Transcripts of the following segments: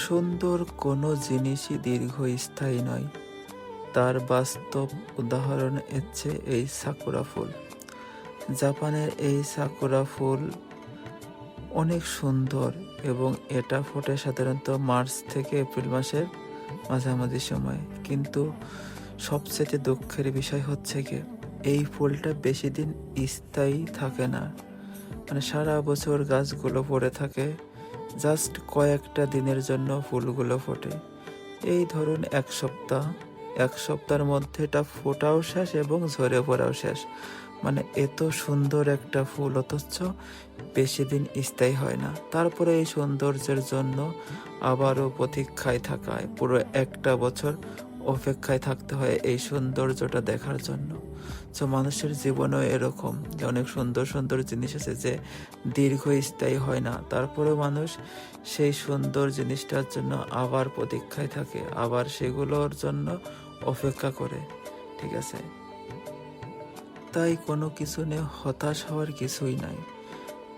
সুন্দর কোনো জিনিসই দীর্ঘস্থায়ী নয়। তার বাস্তব উদাহরণ হচ্ছে এই সাকুরা ফুল। জাপানের এই সাকুরা ফুল অনেক সুন্দর এবং এটা ফোটে সাধারণত মার্চ থেকে এপ্রিল মাসের মাঝামাঝি সময়। কিন্তু সবচেয়ে দুঃখের বিষয় হচ্ছে কি, এই ফুলটা বেশি দিন স্থায়ী থাকে না। মানে সারা বছর গাছগুলো পড়ে থাকে, জাস্ট কয়েকটা দিনের জন্য ফুলগুলো ফোটে। এই ধরুন এক সপ্তাহের মধ্যে এটা ফোটাও শেষ এবং ঝরে পড়াও শেষ। মানে এত সুন্দর একটা ফুল অথচ বেশি দিন স্থায়ী হয় না। তারপরে এই সৌন্দর্যের জন্য আবারও প্রতীক্ষায় থাকায় পুরো একটা বছর অপেক্ষায় থাকতে হয় এই সৌন্দর্যটা দেখার জন্য। তো মানুষের জীবনেও এরকম যে অনেক সুন্দর সুন্দর জিনিস আছে যে দীর্ঘস্থায়ী হয় না, তারপরেও মানুষ সেই সুন্দর জিনিসটার জন্য আবার প্রতীক্ষায় থাকে, আবার সেগুলোর জন্য অপেক্ষা করে। ঠিক আছে, তাই কোনো কিছু নিয়ে হতাশ হওয়ার কিছুই নাই,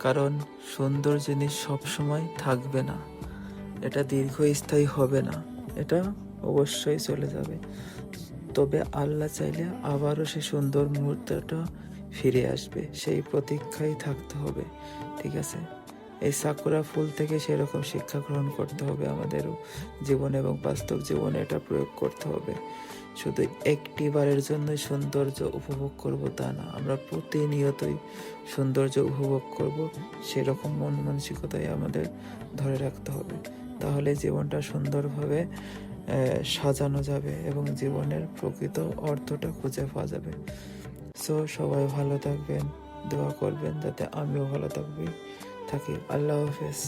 কারণ সুন্দর জিনিস সবসময় থাকবে না, এটা দীর্ঘস্থায়ী হবে না, এটা অবশ্যই চলে যাবে। তবে আল্লাহ চাইলে আবারও সেই সুন্দর মুহূর্তটা ফিরে আসবে, সেই প্রতীক্ষায় থাকতে হবে। ঠিক আছে, এই সাকুরা ফুল থেকে সেরকম শিক্ষা গ্রহণ করতে হবে আমাদেরও জীবনে এবং বাস্তব জীবনে এটা প্রয়োগ করতে হবে। শুধু একটি বারের জন্যই সৌন্দর্য উপভোগ করব তা না, আমরা প্রতিনিয়তই সৌন্দর্য উপভোগ করব, সেরকম মন মানসিকতাই আমাদের ধরে রাখতে হবে। তাহলে জীবনটা সুন্দরভাবে সাজানো যাবে এবং জীবনের প্রকৃত অর্থটা খুঁজে পাওয়া যাবে। সো সবাই ভালো থাকবেন, দোয়া করবেন যাতে আমিও ভালো থাকি। আল্লাহ হাফেজ।